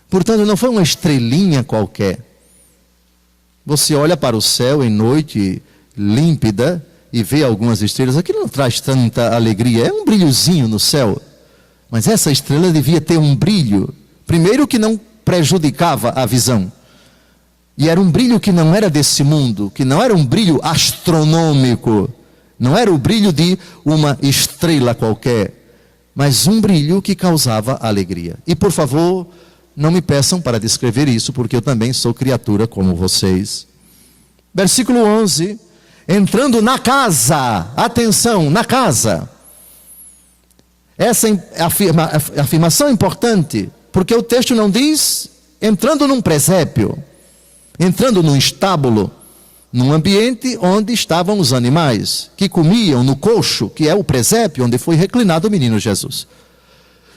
Portanto, não foi uma estrelinha qualquer. Você olha para o céu em noite límpida e vê algumas estrelas. Aquilo não traz tanta alegria. É um brilhozinho no céu. Mas essa estrela devia ter um brilho. Primeiro, que não prejudicava a visão. E era um brilho que não era desse mundo. Que não era um brilho astronômico. Não era o brilho de uma estrela qualquer. Mas um brilho que causava alegria. E por favor, não me peçam para descrever isso, porque eu também sou criatura como vocês. Versículo 11. Entrando na casa. Atenção, na casa. Essa afirmação é importante, porque o texto não diz entrando num presépio, entrando num estábulo, num ambiente onde estavam os animais, que comiam no coxo, que é o presépio onde foi reclinado o menino Jesus.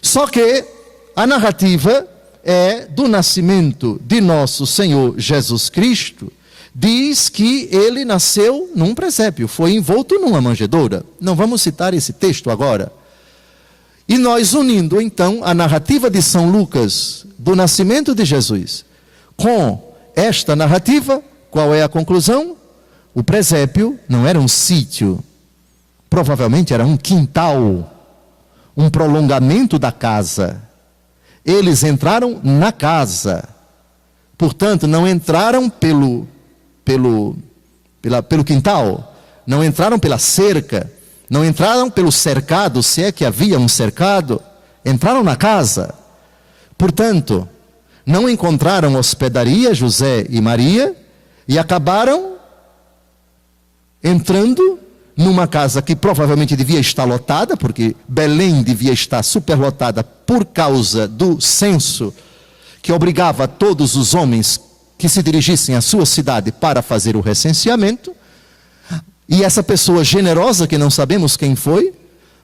Só que a narrativa é do nascimento de nosso Senhor Jesus Cristo. Diz que ele nasceu num presépio, foi envolto numa manjedoura. Não vamos citar esse texto agora. E nós unindo então a narrativa de São Lucas do nascimento de Jesus com esta narrativa, qual é a conclusão? O presépio não era um sítio, provavelmente era um quintal, um prolongamento da casa. Eles entraram na casa, portanto não entraram pelo quintal, não entraram pela cerca, não entraram pelo cercado, se é que havia um cercado, entraram na casa. Portanto, não encontraram hospedaria José e Maria e acabaram entrando numa casa que provavelmente devia estar lotada, porque Belém devia estar superlotada por causa do censo que obrigava todos os homens que se dirigissem à sua cidade para fazer o recenseamento. E essa pessoa generosa, que não sabemos quem foi,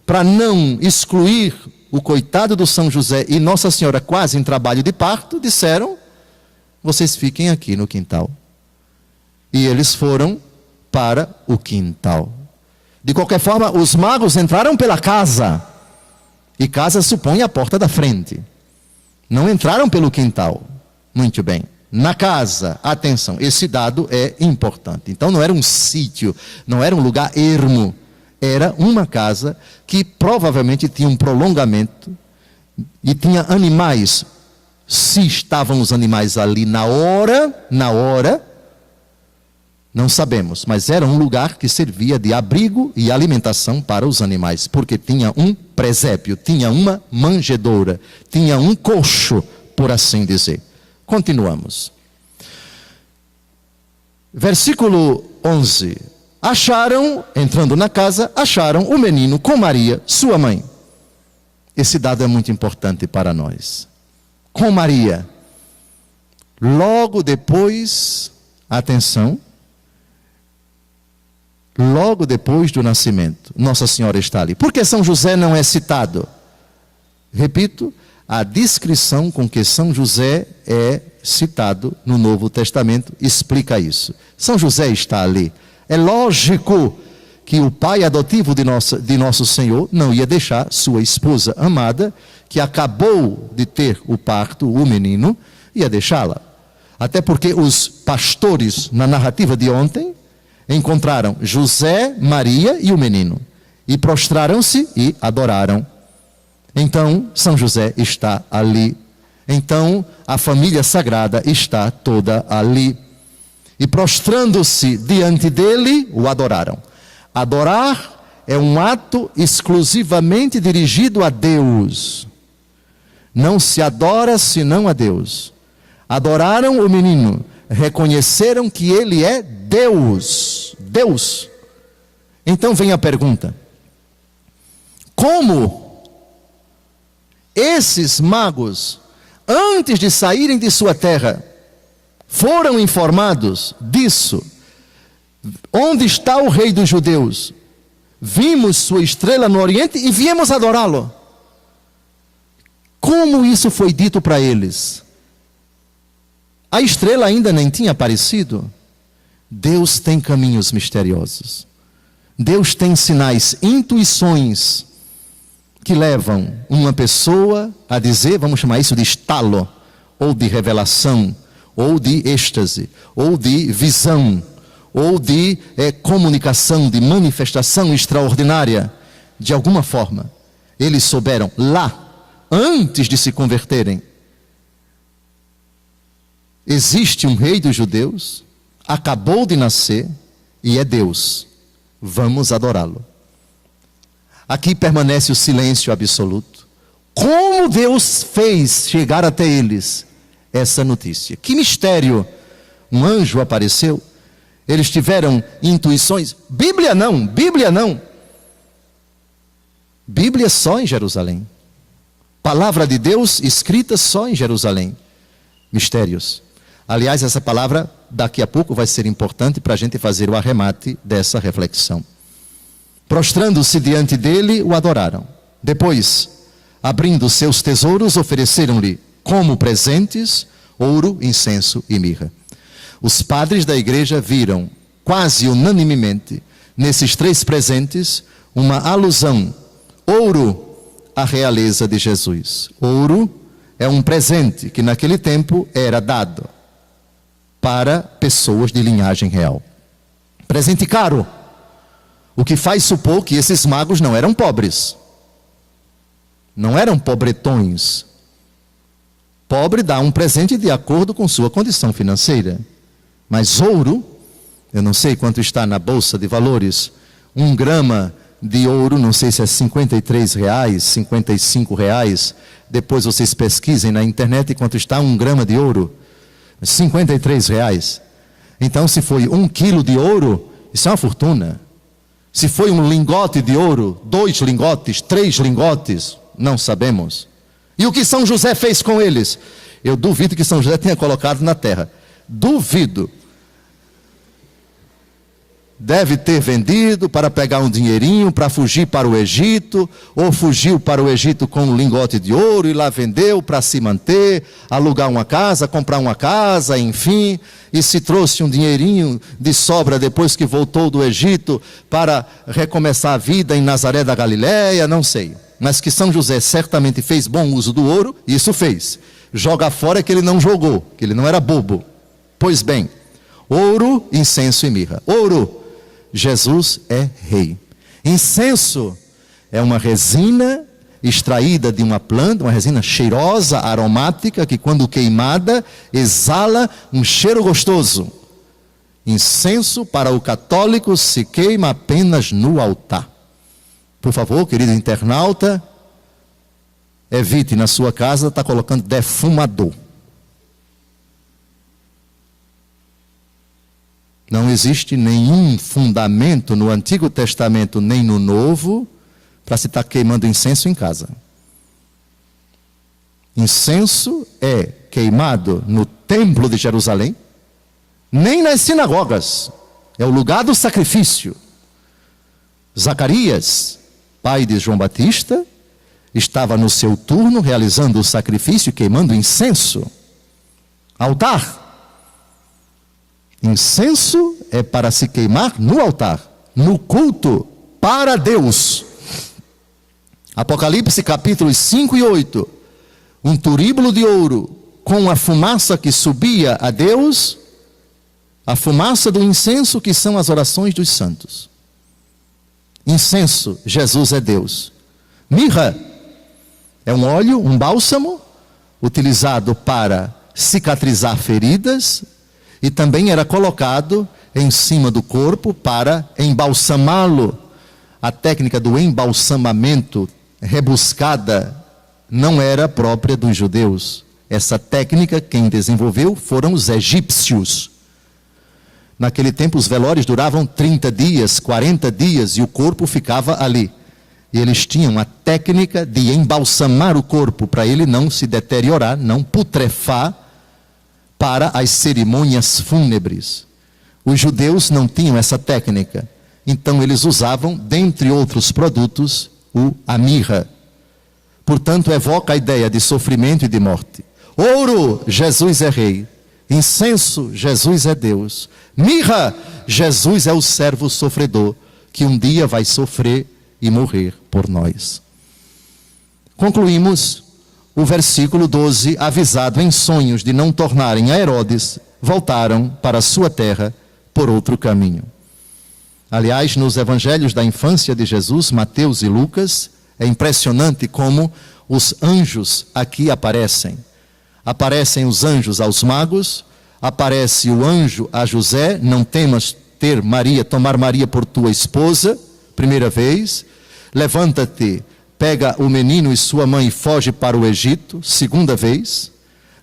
para não excluir o coitado do São José e Nossa Senhora quase em trabalho de parto, disseram: vocês fiquem aqui no quintal. E eles foram para o quintal. De qualquer forma, os magos entraram pela casa. E casa supõe a porta da frente. Não entraram pelo quintal. Muito bem. Na casa, atenção, esse dado é importante. Então não era um sítio, não era um lugar ermo. Era uma casa que provavelmente tinha um prolongamento e tinha animais. Se estavam os animais ali na hora, não sabemos. Mas era um lugar que servia de abrigo e alimentação para os animais. Porque tinha um presépio, tinha uma manjedoura, tinha um coxo, por assim dizer. Continuamos. Versículo 11. Acharam, entrando na casa, acharam o menino com Maria, sua mãe. Esse dado é muito importante para nós. Com Maria. Logo depois, atenção, logo depois do nascimento, Nossa Senhora está ali. Por que São José não é citado? Repito, a descrição com que São José é citado no Novo Testamento explica isso. São José está ali. É lógico que o pai adotivo de nosso Senhor não ia deixar sua esposa amada, que acabou de ter o parto, o menino, ia deixá-la. Até porque os pastores, na narrativa de ontem, encontraram José, Maria e o menino. E prostraram-se e adoraram. Então, São José está ali. Então, a família sagrada está toda ali. E prostrando-se diante dele, o adoraram. Adorar é um ato exclusivamente dirigido a Deus. Não se adora senão a Deus. Adoraram o menino, reconheceram que ele é Deus. Deus. Então vem a pergunta: como esses magos, antes de saírem de sua terra, foram informados disso? Onde está o rei dos judeus? Vimos sua estrela no Oriente e viemos adorá-lo. Como isso foi dito para eles? A estrela ainda nem tinha aparecido. Deus tem caminhos misteriosos. Deus tem sinais, intuições, que levam uma pessoa a dizer, vamos chamar isso de estalo, ou de revelação, ou de êxtase, ou de visão, ou de comunicação, de manifestação extraordinária. De alguma forma, eles souberam lá, antes de se converterem, existe um rei dos judeus, acabou de nascer e é Deus. Vamos adorá-lo. Aqui permanece o silêncio absoluto. Como Deus fez chegar até eles essa notícia? Que mistério! Um anjo apareceu, eles tiveram intuições. Bíblia não, Bíblia não. Bíblia só em Jerusalém. Palavra de Deus escrita só em Jerusalém. Mistérios. Aliás, essa palavra daqui a pouco vai ser importante para a gente fazer o arremate dessa reflexão. Prostrando-se diante dele, o adoraram. Depois, abrindo seus tesouros, ofereceram-lhe como presentes ouro, incenso e mirra. Os padres da igreja viram, quase unanimemente, nesses três presentes, uma alusão. Ouro, a realeza de Jesus. Ouro é um presente que naquele tempo era dado para pessoas de linhagem real. Presente caro, o que faz supor que esses magos não eram pobres. Não eram pobretões. Pobre dá um presente de acordo com sua condição financeira. Mas ouro, eu não sei quanto está na bolsa de valores, 1 grama de ouro, não sei se é R$53, R$55. Depois vocês pesquisem na internet quanto está 1 grama de ouro. R$53. Então, se foi 1 quilo de ouro, isso é uma fortuna. Se foi um lingote de ouro, 2 lingotes, 3 lingotes, não sabemos. E o que São José fez com eles? Eu duvido que São José tenha colocado na terra. Duvido. Deve ter vendido para pegar um dinheirinho para fugir para o Egito, ou fugiu para o Egito com um lingote de ouro e lá vendeu para se manter, alugar uma casa, comprar uma casa, enfim, e se trouxe um dinheirinho de sobra depois que voltou do Egito para recomeçar a vida em Nazaré da Galileia, não sei. Mas que São José certamente fez bom uso do ouro, isso fez. Joga fora que ele não jogou, que ele não era bobo. Pois bem, ouro, incenso e mirra. Ouro, Jesus é rei. Incenso é uma resina extraída de uma planta, uma resina cheirosa, aromática, que quando queimada exala um cheiro gostoso. Incenso para o católico se queima apenas no altar. Por favor, querido internauta, evite na sua casa estar colocando defumador. Não existe nenhum fundamento no Antigo Testamento nem no Novo para se estar queimando incenso em casa. Incenso é queimado no Templo de Jerusalém, nem nas sinagogas. É o lugar do sacrifício. Zacarias, pai de João Batista, estava no seu turno realizando o sacrifício, queimando incenso. Altar. Incenso é para se queimar no altar, no culto, para Deus. Apocalipse capítulos 5 e 8. Um turíbulo de ouro com a fumaça que subia a Deus, a fumaça do incenso que são as orações dos santos. Incenso, Jesus é Deus. Mirra é um óleo, um bálsamo, utilizado para cicatrizar feridas, e também era colocado em cima do corpo para embalsamá-lo. A técnica do embalsamamento rebuscada não era própria dos judeus. Essa técnica, quem desenvolveu foram os egípcios. Naquele tempo os velórios duravam 30 dias, 40 dias, e o corpo ficava ali. E eles tinham a técnica de embalsamar o corpo para ele não se deteriorar, não putrefar, para as cerimônias fúnebres. Os judeus não tinham essa técnica, então eles usavam, dentre outros produtos, a mirra. Portanto, evoca a ideia de sofrimento e de morte. Ouro, Jesus é rei. Incenso, Jesus é Deus. Mirra, Jesus é o servo sofredor, que um dia vai sofrer e morrer por nós. Concluímos o versículo 12, avisado em sonhos de não tornarem a Herodes, voltaram para a sua terra por outro caminho. Aliás, nos evangelhos da infância de Jesus, Mateus e Lucas, é impressionante como os anjos aqui aparecem. Aparecem os anjos aos magos, aparece o anjo a José, não temas tomar Maria por tua esposa, primeira vez. Levanta-te, pega o menino e sua mãe e foge para o Egito, segunda vez.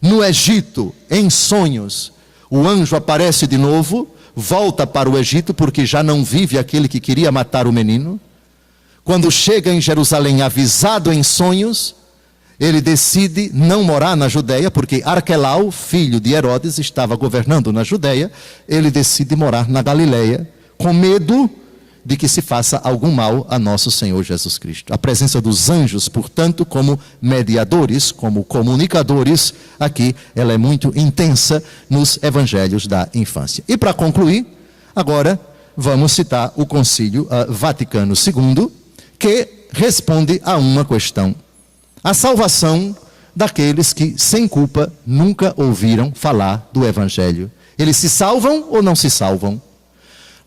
No Egito, em sonhos, o anjo aparece de novo, volta para o Egito, porque já não vive aquele que queria matar o menino. Quando chega em Jerusalém, avisado em sonhos, ele decide não morar na Judeia, porque Arquelau, filho de Herodes, estava governando na Judeia. Ele decide morar na Galileia, com medo de que se faça algum mal a nosso Senhor Jesus Cristo. A presença dos anjos, portanto, como mediadores, como comunicadores, aqui ela é muito intensa nos evangelhos da infância. E para concluir, agora vamos citar o Concílio Vaticano II, que responde a uma questão: a salvação daqueles que, sem culpa, nunca ouviram falar do Evangelho. Eles se salvam ou não se salvam?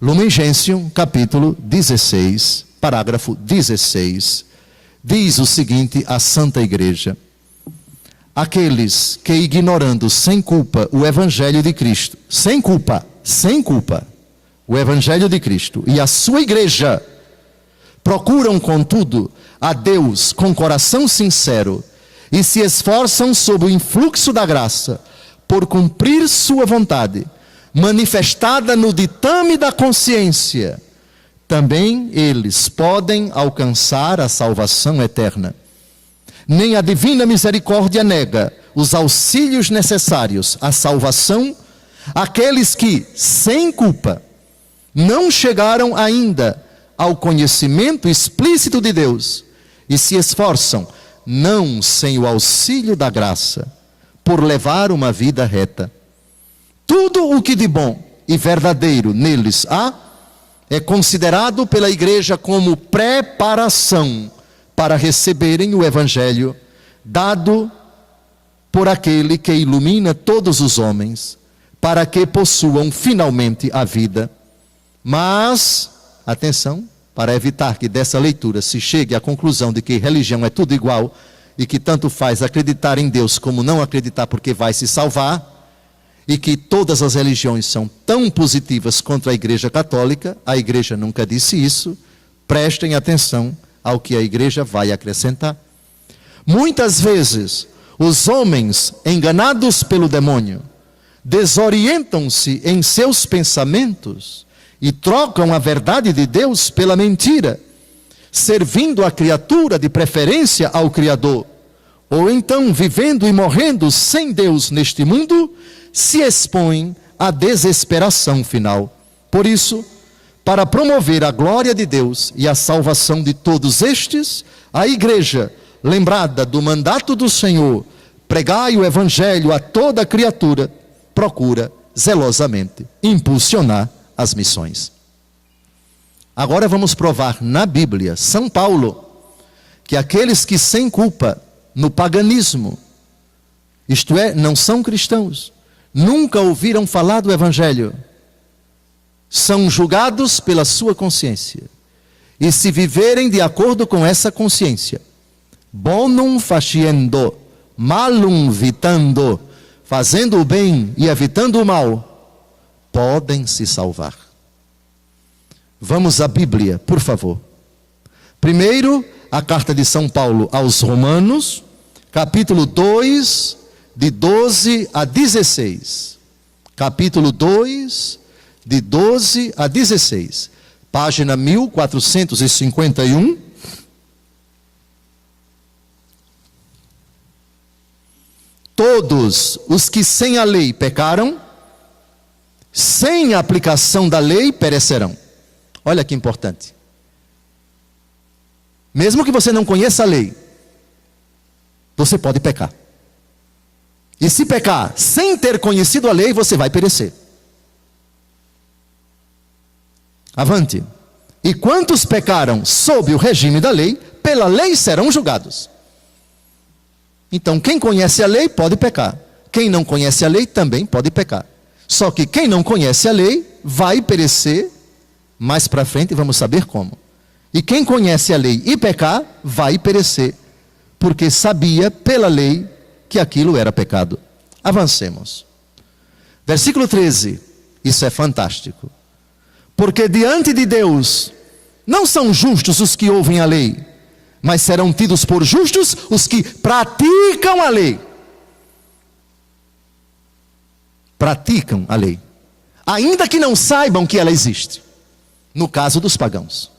Lumen Gentium, capítulo 16, parágrafo 16, diz o seguinte à Santa Igreja: aqueles que, ignorando sem culpa o Evangelho de Cristo, sem culpa, o Evangelho de Cristo e a sua Igreja, procuram, contudo, a Deus com coração sincero e se esforçam sob o influxo da graça por cumprir sua vontade, manifestada no ditame da consciência, também eles podem alcançar a salvação eterna. Nem a divina misericórdia nega os auxílios necessários à salvação àqueles que, sem culpa, não chegaram ainda ao conhecimento explícito de Deus e se esforçam, não sem o auxílio da graça, por levar uma vida reta. Tudo o que de bom e verdadeiro neles há é considerado pela Igreja como preparação para receberem o Evangelho dado por aquele que ilumina todos os homens, para que possuam finalmente a vida. Mas, atenção, para evitar que dessa leitura se chegue à conclusão de que religião é tudo igual e que tanto faz acreditar em Deus como não acreditar porque vai se salvar, e que todas as religiões são tão positivas contra a Igreja Católica, a Igreja nunca disse isso. Prestem atenção ao que a Igreja vai acrescentar. Muitas vezes, os homens, enganados pelo demônio, desorientam-se em seus pensamentos e trocam a verdade de Deus pela mentira, servindo a criatura de preferência ao Criador, ou então vivendo e morrendo sem Deus neste mundo, se expõem à desesperação final. Por isso, para promover a glória de Deus e a salvação de todos estes, a Igreja, lembrada do mandato do Senhor, pregai o Evangelho a toda criatura, procura zelosamente impulsionar as missões. Agora vamos provar na Bíblia, São Paulo, que aqueles que sem culpa, no paganismo, isto é, não são cristãos, nunca ouviram falar do Evangelho, são julgados pela sua consciência. E se viverem de acordo com essa consciência, bonum faciendo, malum vitando, fazendo o bem e evitando o mal, podem se salvar. Vamos à Bíblia, por favor. Primeiro, a carta de São Paulo aos Romanos, capítulo 2, de 12 a 16. Capítulo 2, de 12 a 16. Página 1451. Todos os que sem a lei pecaram, sem a aplicação da lei perecerão. Olha que importante. Mesmo que você não conheça a lei, você pode pecar. E se pecar sem ter conhecido a lei, você vai perecer. Avante. E quantos pecaram sob o regime da lei, pela lei serão julgados. Então, quem conhece a lei pode pecar. Quem não conhece a lei também pode pecar. Só que quem não conhece a lei vai perecer mais para frente, vamos saber como. E quem conhece a lei e pecar, vai perecer, porque sabia pela lei que aquilo era pecado. Avancemos. Versículo 13, isso é fantástico. Porque diante de Deus não são justos os que ouvem a lei, mas serão tidos por justos os que praticam a lei. Praticam a lei, ainda que não saibam que ela existe. No caso dos pagãos.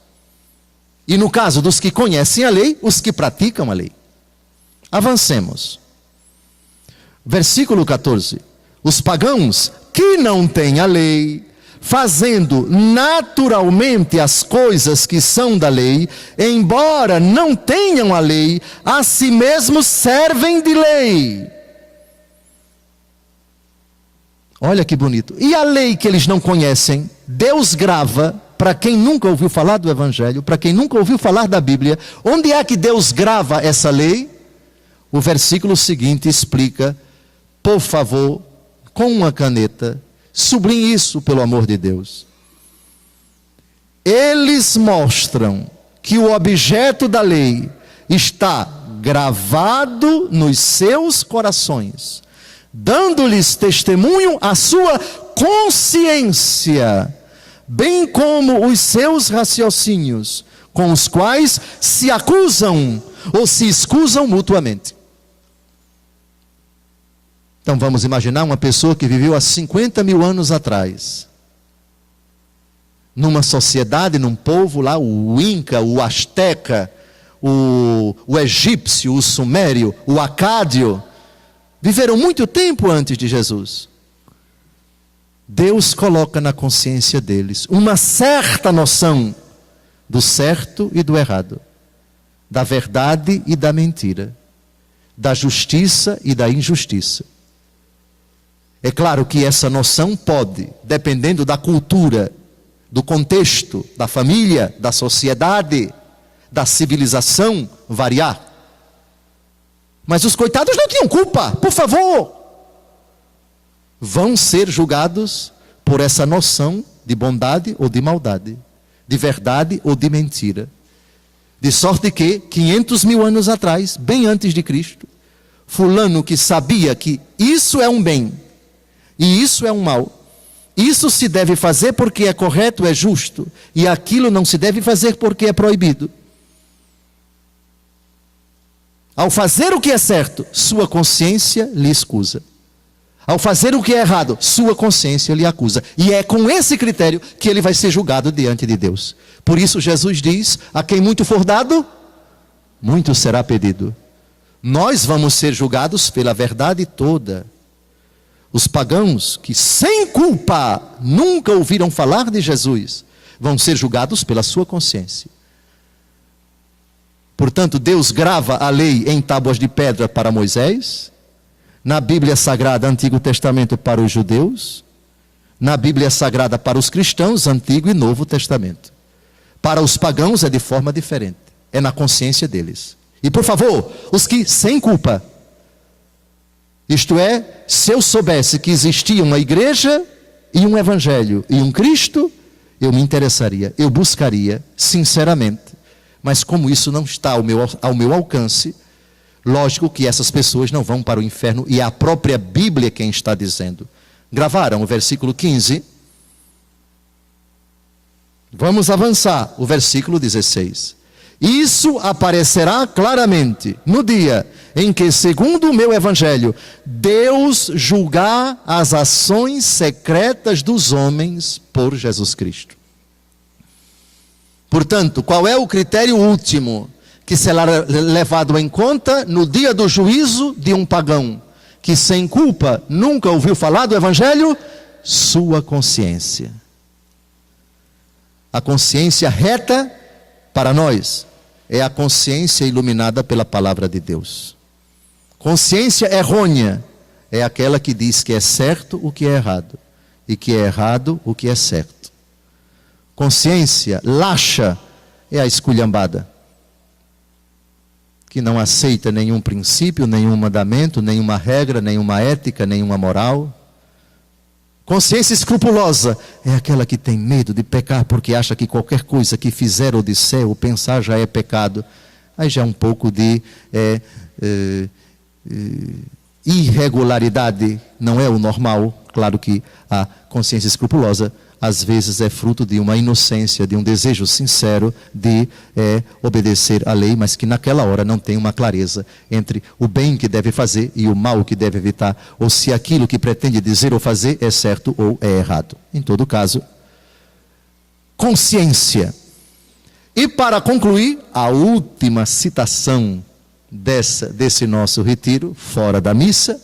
E no caso dos que conhecem a lei, os que praticam a lei. Avancemos. Versículo 14. Os pagãos que não têm a lei, fazendo naturalmente as coisas que são da lei, embora não tenham a lei, a si mesmos servem de lei. Olha que bonito. E a lei que eles não conhecem, Deus grava, para quem nunca ouviu falar do Evangelho, para quem nunca ouviu falar da Bíblia, onde é que Deus grava essa lei? O versículo seguinte explica, por favor, com uma caneta, sublinhe isso pelo amor de Deus. Eles mostram que o objeto da lei está gravado nos seus corações, dando-lhes testemunho a sua consciência, bem como os seus raciocínios, com os quais se acusam ou se escusam mutuamente. Então vamos imaginar uma pessoa que viveu há 50 mil anos atrás, numa sociedade, num povo lá, o Inca, o Azteca, o egípcio, o sumério, o acádio, viveram muito tempo antes de Jesus. Deus coloca na consciência deles uma certa noção do certo e do errado, da verdade e da mentira, da justiça e da injustiça. É claro que essa noção pode, dependendo da cultura, do contexto, da família, da sociedade, da civilização, variar. Mas os coitados não tinham culpa, por favor. Vão ser julgados por essa noção de bondade ou de maldade, de verdade ou de mentira. De sorte que, 500 mil anos atrás, bem antes de Cristo, fulano que sabia que isso é um bem e isso é um mal, isso se deve fazer porque é correto, é justo, e aquilo não se deve fazer porque é proibido. Ao fazer o que é certo, sua consciência lhe escusa. Ao fazer o que é errado, sua consciência lhe acusa. E é com esse critério que ele vai ser julgado diante de Deus. Por isso Jesus diz, a quem muito for dado, muito será pedido. Nós vamos ser julgados pela verdade toda. Os pagãos que sem culpa nunca ouviram falar de Jesus, vão ser julgados pela sua consciência. Portanto, Deus grava a lei em tábuas de pedra para Moisés, na Bíblia Sagrada, Antigo Testamento para os judeus, na Bíblia Sagrada para os cristãos, Antigo e Novo Testamento. Para os pagãos é de forma diferente, é na consciência deles. E por favor, os que sem culpa, isto é, se eu soubesse que existia uma igreja e um evangelho e um Cristo, eu me interessaria, eu buscaria sinceramente. Mas como isso não está ao meu alcance, lógico que essas pessoas não vão para o inferno, e é a própria Bíblia quem está dizendo. Gravaram o versículo 15. Vamos avançar, o versículo 16. Isso aparecerá claramente no dia em que, segundo o meu evangelho, Deus julgar as ações secretas dos homens por Jesus Cristo. Portanto, qual é o critério último que será levado em conta no dia do juízo de um pagão que sem culpa nunca ouviu falar do evangelho? Sua consciência. A consciência reta para nós é a consciência iluminada pela palavra de Deus. Consciência errônea é aquela que diz que é certo o que é errado e que é errado o que é certo. Consciência laxa é a esculhambada. que não aceita nenhum princípio, nenhum mandamento, nenhuma regra, nenhuma ética, nenhuma moral. Consciência escrupulosa é aquela que tem medo de pecar porque acha que qualquer coisa que fizer ou disser ou pensar já é pecado. Aí já é um pouco de irregularidade, não é o normal. Claro que a consciência escrupulosa às vezes é fruto de uma inocência, de um desejo sincero de obedecer à lei, mas que naquela hora não tem uma clareza entre o bem que deve fazer e o mal que deve evitar, ou se aquilo que pretende dizer ou fazer é certo ou é errado. Em todo caso, consciência. E para concluir, a última citação desse nosso retiro, fora da missa,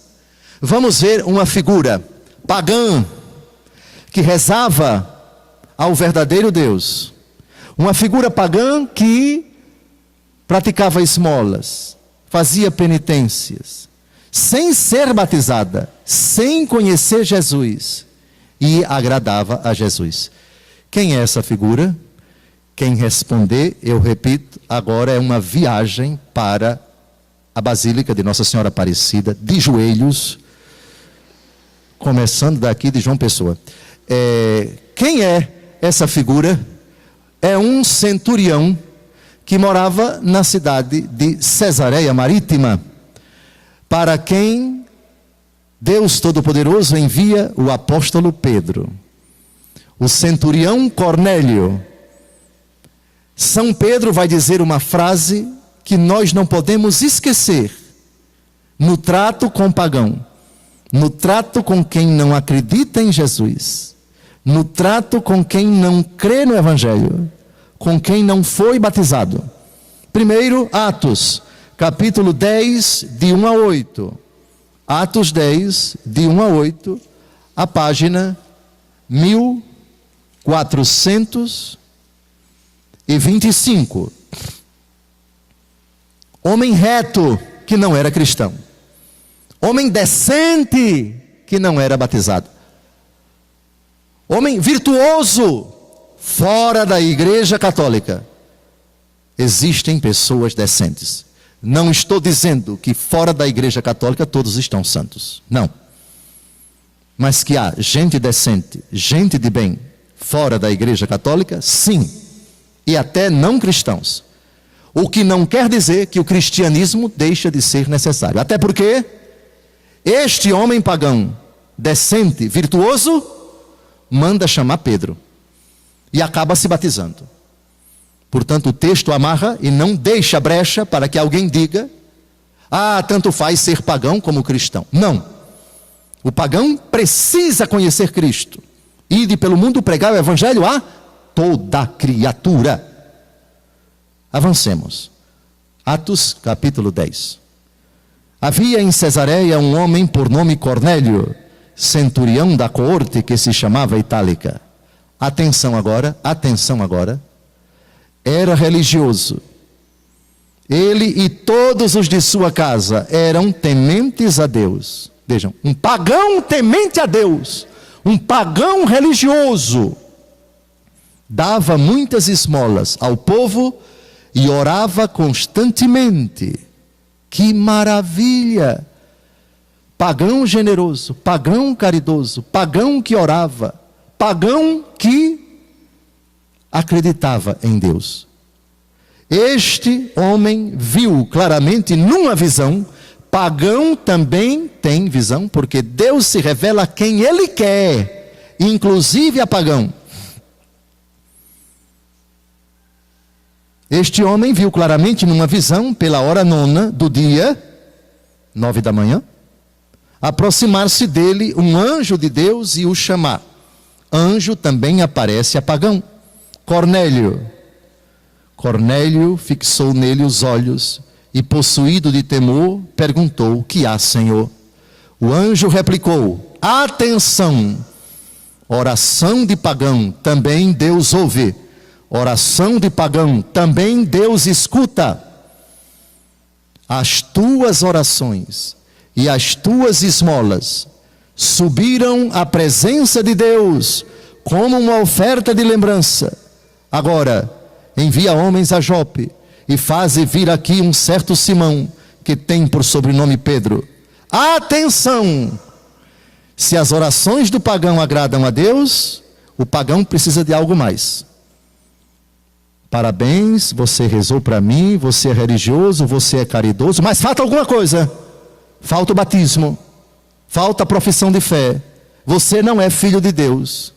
vamos ver uma figura pagã, que rezava ao verdadeiro Deus. Uma figura pagã que praticava esmolas, fazia penitências, sem ser batizada, sem conhecer Jesus, e agradava a Jesus. Quem é essa figura? Quem responder, eu repito, agora é uma viagem para a Basílica de Nossa Senhora Aparecida, de joelhos, começando daqui de João Pessoa. Quem é essa figura? É um centurião que morava na cidade de Cesareia Marítima, para quem Deus Todo-Poderoso envia o apóstolo Pedro. O centurião Cornélio. São Pedro vai dizer uma frase que nós não podemos esquecer no trato com o pagão, no trato com quem não acredita em Jesus, no trato com quem não crê no Evangelho, com quem não foi batizado. Primeiro, Atos, capítulo 10, de 1 a 8. Atos 10, de 1 a 8, a página 1425. Homem reto, que não era cristão. Homem decente, que não era batizado. Homem virtuoso, fora da igreja católica. Existem pessoas decentes. Não estou dizendo que fora da igreja católica todos estão santos. Não. Mas que há gente decente, gente de bem, fora da igreja católica, sim. E até não cristãos. O que não quer dizer que o cristianismo deixa de ser necessário. Até porque este homem pagão, decente, virtuoso, manda chamar Pedro e acaba se batizando. Portanto, o texto amarra e não deixa brecha para que alguém diga: ah, tanto faz ser pagão como cristão. Não. O pagão precisa conhecer Cristo. Ide pelo mundo pregar o evangelho a toda criatura. Avancemos. Atos capítulo 10. Havia em Cesareia um homem por nome Cornélio, centurião da coorte que se chamava Itálica. Atenção agora, atenção agora. Era religioso. Ele e todos os de sua casa eram tementes a Deus. Vejam, um pagão temente a Deus, um pagão religioso, dava muitas esmolas ao povo e orava constantemente. Que maravilha! Pagão generoso, pagão caridoso, pagão que orava, pagão que acreditava em Deus. Este homem viu claramente numa visão. Pagão também tem visão, porque Deus se revela a quem Ele quer, inclusive a pagão. Este homem viu claramente numa visão, pela hora 9 do dia, 9 da manhã, aproximar-se dele um anjo de Deus e o chamar. Anjo também aparece a pagão. Cornélio. Cornélio fixou nele os olhos e, possuído de temor, perguntou: que há, Senhor? O anjo replicou: atenção, oração de pagão também Deus ouve, oração de pagão também Deus escuta. As tuas orações e as tuas esmolas subiram à presença de Deus como uma oferta de lembrança. Agora, envia homens a Jope e faze vir aqui um certo Simão, que tem por sobrenome Pedro. Atenção! Se as orações do pagão agradam a Deus, o pagão precisa de algo mais. Parabéns, você rezou para mim, você é religioso, você é caridoso, mas falta alguma coisa. Falta o batismo, falta a profissão de fé. Você não é filho de Deus.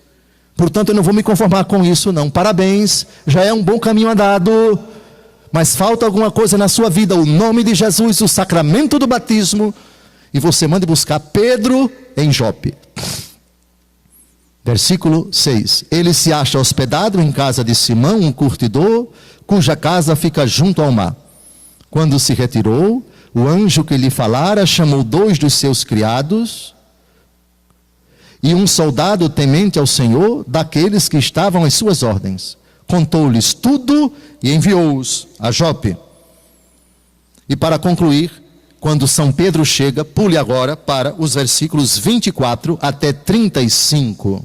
Portanto, eu não vou me conformar com isso, não. Parabéns, já é um bom caminho andado, mas falta alguma coisa na sua vida, o nome de Jesus, o sacramento do batismo, e você manda buscar Pedro em Jope. Versículo 6. Ele se acha hospedado em casa de Simão, um curtidor, cuja casa fica junto ao mar. Quando se retirou, o anjo que lhe falara chamou 2 dos seus criados e um soldado temente ao Senhor, daqueles que estavam às suas ordens. Contou-lhes tudo e enviou-os a Jope. E para concluir, quando São Pedro chega, pule agora para os versículos 24 até 35.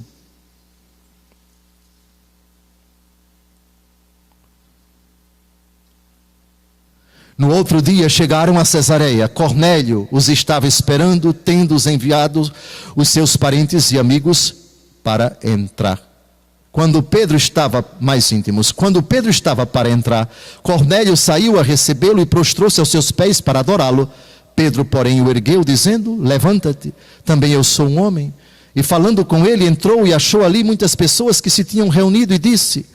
No outro dia chegaram a Cesareia. Cornélio os estava esperando, tendo-os enviado os seus parentes e amigos para entrar. Quando Pedro estava para entrar, Cornélio saiu a recebê-lo e prostrou-se aos seus pés para adorá-lo. Pedro, porém, o ergueu, dizendo: levanta-te, também eu sou um homem. E falando com ele, entrou e achou ali muitas pessoas que se tinham reunido e disse: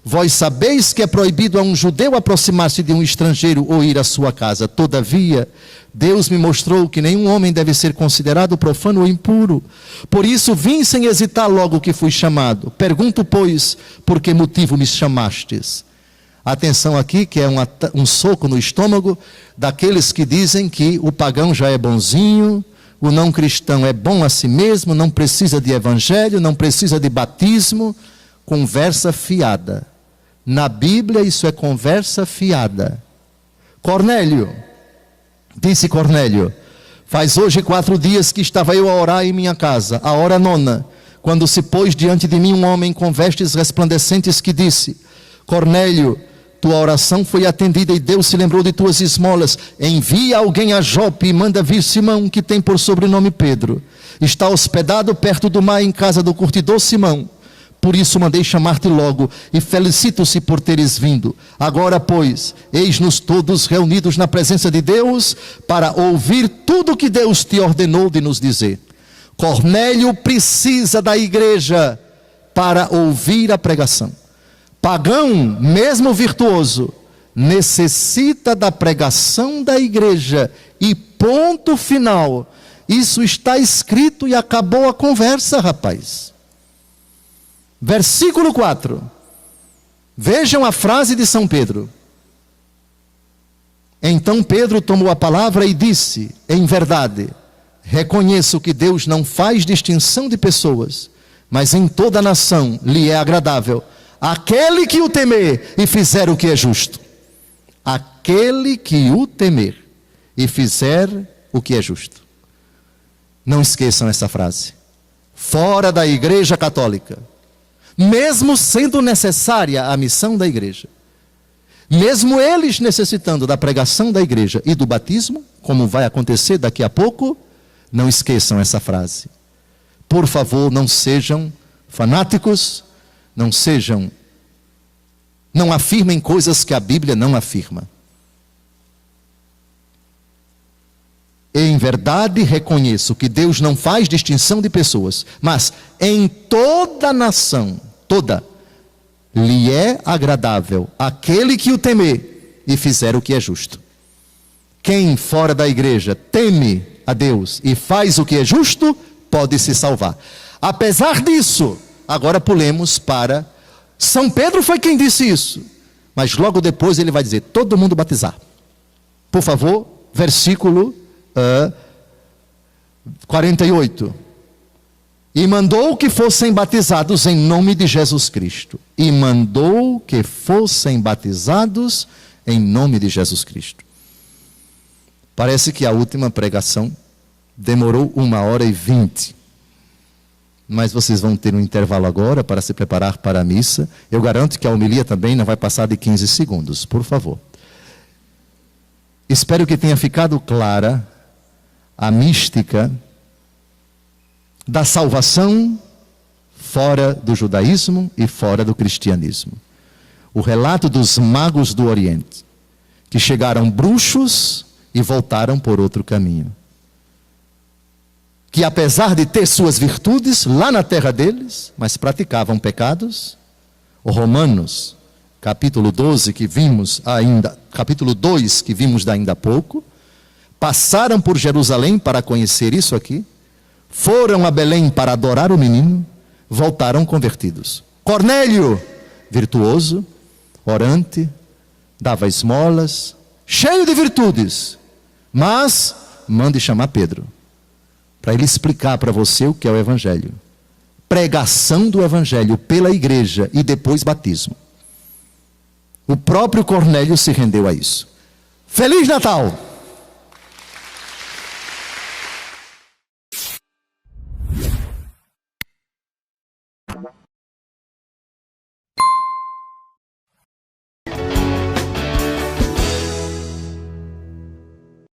vós sabeis que é proibido a um judeu aproximar-se de um estrangeiro ou ir à sua casa. Todavia, Deus me mostrou que nenhum homem deve ser considerado profano ou impuro. Por isso vim sem hesitar logo que fui chamado. Pergunto, pois, por que motivo me chamastes? Atenção aqui, que é um soco no estômago daqueles que dizem que o pagão já é bonzinho, o não cristão é bom a si mesmo, não precisa de evangelho, não precisa de batismo. Conversa fiada. Na Bíblia isso é conversa fiada. Cornélio, disse Cornélio: faz hoje 4 dias que estava eu a orar em minha casa, a hora 9, quando se pôs diante de mim um homem com vestes resplandecentes que disse: Cornélio, tua oração foi atendida e Deus se lembrou de tuas esmolas. Envia alguém a Jope e manda vir Simão, que tem por sobrenome Pedro. Está hospedado perto do mar em casa do curtidor Simão. Por isso mandei chamar-te logo, e felicito-se por teres vindo. Agora, pois, eis-nos todos reunidos na presença de Deus, para ouvir tudo o que Deus te ordenou de nos dizer. Cornélio precisa da igreja para ouvir a pregação. Pagão, mesmo virtuoso, necessita da pregação da igreja. E ponto final. Isso está escrito e acabou a conversa, rapaz. Versículo 4. Vejam a frase de São Pedro. Então Pedro tomou a palavra e disse: em verdade, reconheço que Deus não faz distinção de pessoas, mas em toda a nação lhe é agradável aquele que o temer e fizer o que é justo. Aquele que o temer e fizer o que é justo. Não esqueçam essa frase. Fora da Igreja Católica, mesmo sendo necessária a missão da igreja, mesmo eles necessitando da pregação da igreja e do batismo, como vai acontecer daqui a pouco, não esqueçam essa frase. Por favor, não sejam fanáticos, não afirmem coisas que a Bíblia não afirma. Em verdade reconheço que Deus não faz distinção de pessoas, mas em toda a nação, toda, lhe é agradável aquele que o temer e fizer o que é justo. Quem fora da igreja teme a Deus e faz o que é justo, pode se salvar. Apesar disso, agora pulemos para São Pedro. Foi quem disse isso, mas logo depois ele vai dizer: todo mundo batizar. Por favor, versículo 48. E mandou que fossem batizados em nome de Jesus Cristo. E mandou que fossem batizados em nome de Jesus Cristo. Parece que a última pregação demorou 1h20. Mas vocês vão ter um intervalo agora para se preparar para a missa. Eu garanto que a homilia também não vai passar de 15 segundos, por favor. Espero que tenha ficado clara a mística da salvação fora do judaísmo e fora do cristianismo. O relato dos magos do Oriente, que chegaram bruxos e voltaram por outro caminho. Que apesar de ter suas virtudes lá na terra deles, mas praticavam pecados. O Romanos, capítulo 12, que vimos ainda, capítulo 2, que vimos ainda há pouco, passaram por Jerusalém para conhecer isso aqui, foram a Belém para adorar o menino, voltaram convertidos. Cornélio, virtuoso, orante, dava esmolas, cheio de virtudes, mas mande chamar Pedro, para ele explicar para você o que é o Evangelho. Pregação do Evangelho pela igreja e depois batismo. O próprio Cornélio se rendeu a isso. Feliz Natal!